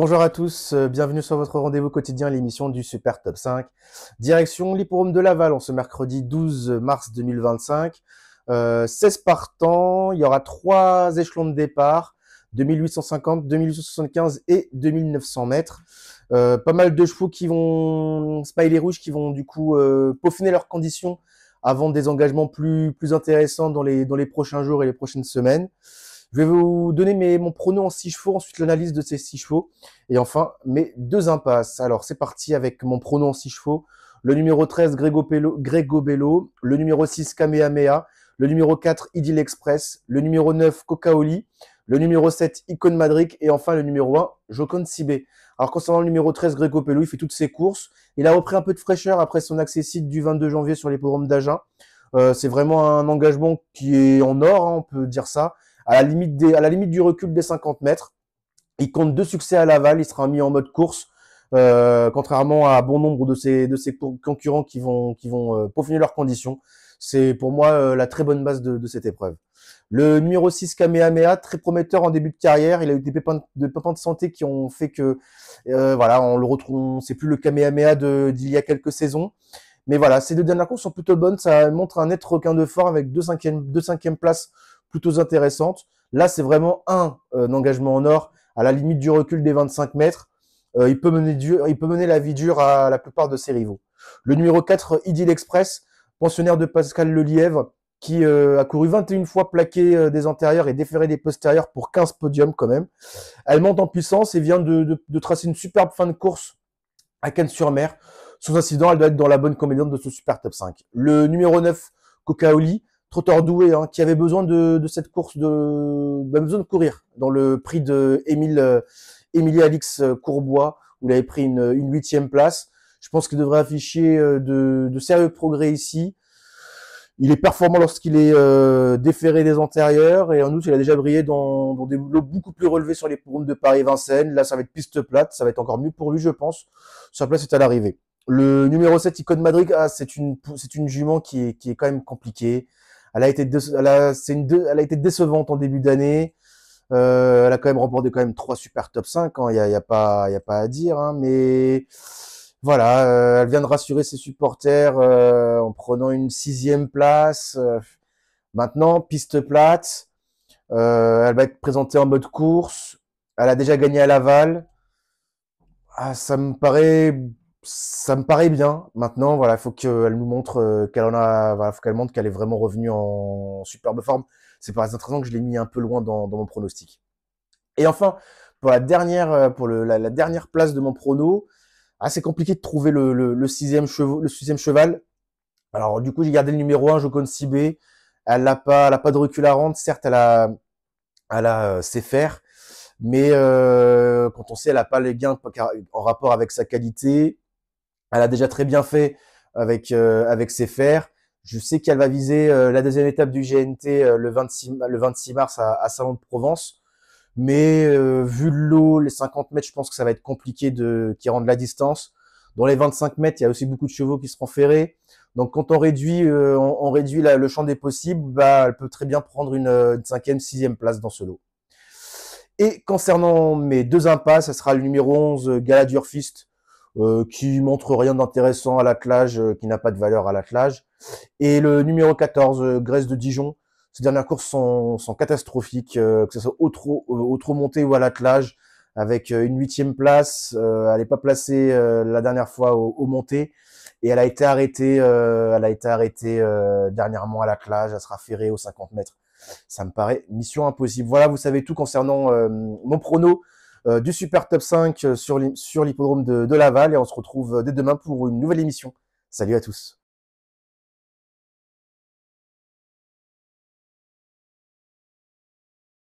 Bonjour à tous, bienvenue sur votre rendez-vous quotidien, l'émission du Super Top 5. Direction l'hippodrome de Laval en ce mercredi 12 mars 2025. 16 partants, il y aura 3 échelons de départ, 2850, 2875 et 2900 mètres. Pas mal de chevaux qui vont, Smiley Rouge, qui vont du coup peaufiner leurs conditions avant des engagements plus intéressants dans les prochains jours et les prochaines semaines. Je vais vous donner mon prono en 6 chevaux, ensuite l'analyse de ces 6 chevaux, et enfin mes 2 impasses. Alors c'est parti avec mon prono en 6 chevaux. Le numéro 13, Grego Bello, le numéro 6, Kamehameha, le numéro 4, Idyll Express, le numéro 9, Cocaoli, le numéro 7, Icon Madric, et enfin le numéro 1, Jocon Sibé. Alors concernant le numéro 13, Grego Bello, il fait toutes ses courses. Il a repris un peu de fraîcheur après son accessite du 22 janvier sur l'hippodrome d'Agen. C'est vraiment un engagement qui est en or, hein, on peut dire ça. À la limite du recul des 50 mètres. Il compte 2 succès à Laval, il sera mis en mode course, contrairement à bon nombre de ses concurrents qui vont peaufiner leurs conditions. C'est pour moi la très bonne base de cette épreuve. Le numéro 6, Kamehameha, très prometteur en début de carrière. Il a eu des pépins de santé qui ont fait que, voilà, on le retrouve, c'est plus le Kamehameha d'il y a quelques saisons. Mais voilà, ces 2 dernières courses sont plutôt bonnes. Ça montre un net requin de forme avec 2 cinquièmes places plutôt intéressantes. Là, c'est vraiment un engagement en or à la limite du recul des 25 mètres. Il peut mener la vie dure à la plupart de ses rivaux. Le numéro 4, Idyll Express, pensionnaire de Pascal Lelièvre, qui a couru 21 fois plaqué des antérieurs et déféré des postérieurs pour 15 podiums quand même. Elle monte en puissance et vient de tracer une superbe fin de course à Cannes-sur-Mer. Sans incident, elle doit être dans la bonne combinaison de ce Super Top 5. Le numéro 9, Cocaoli, trotteur doué, hein, qui avait besoin de cette course, besoin de courir dans le prix de Émilie Alix Courbois, où il avait pris une 8e place. Je pense qu'il devrait afficher de sérieux progrès ici. Il est performant lorsqu'il est déféré des antérieurs, et en outre, il a déjà brillé dans des lots beaucoup plus relevés sur les hippodromes de Paris-Vincennes. Là, ça va être piste plate, ça va être encore mieux pour lui, je pense. Sa place est à l'arrivée. Le numéro 7, Icon Madric, c'est une jument qui est quand même compliquée. Elle a été décevante en début d'année. Elle a quand même remporté 3 super top 5, hein. Il y a pas à dire, hein, mais voilà, elle vient de rassurer ses supporters en prenant une 6e place. Maintenant, piste plate, elle va être présentée en mode course. Elle a déjà gagné à Laval. Ah, ça me paraît bien. Maintenant, voilà, il faut qu'elle nous montre faut qu'elle montre qu'elle est vraiment revenue en superbe forme. C'est par cette raison que je l'ai mis un peu loin dans mon pronostic. Et enfin, pour la dernière, la dernière place de mon prono, c'est compliqué de trouver le sixième cheval. Alors, du coup, j'ai gardé le numéro 1, Jocon Sibé. Elle a pas de recul à rendre. Certes, elle a sait faire. Mais quand on sait, elle n'a pas les gains en rapport avec sa qualité. Elle a déjà très bien fait avec ses fers. Je sais qu'elle va viser la 2e étape du GNT le 26 mars à Salon de Provence. Mais vu le lot, les 50 mètres, je pense que ça va être compliqué qui rendent la distance. Dans les 25 mètres, il y a aussi beaucoup de chevaux qui seront ferrés. Donc quand on réduit, le champ des possibles, elle peut très bien prendre une 5e, 6e place dans ce lot. Et concernant mes 2 impasses, ça sera le numéro 11, Galadurfist, qui montre rien d'intéressant à l'attelage, qui n'a pas de valeur à l'attelage. Et le numéro 14, Grèce de Dijon. Ces dernières courses sont catastrophiques, que ce soit au trot monté ou à l'attelage, avec une 8e place. Elle n'est pas placée la dernière fois au monté. Et elle a été arrêtée, dernièrement à l'attelage. Elle sera ferrée aux 50 mètres. Ça me paraît mission impossible. Voilà, vous savez tout concernant mon prono du Super Top 5 sur l'hippodrome de Laval. Et on se retrouve dès demain pour une nouvelle émission. Salut à tous.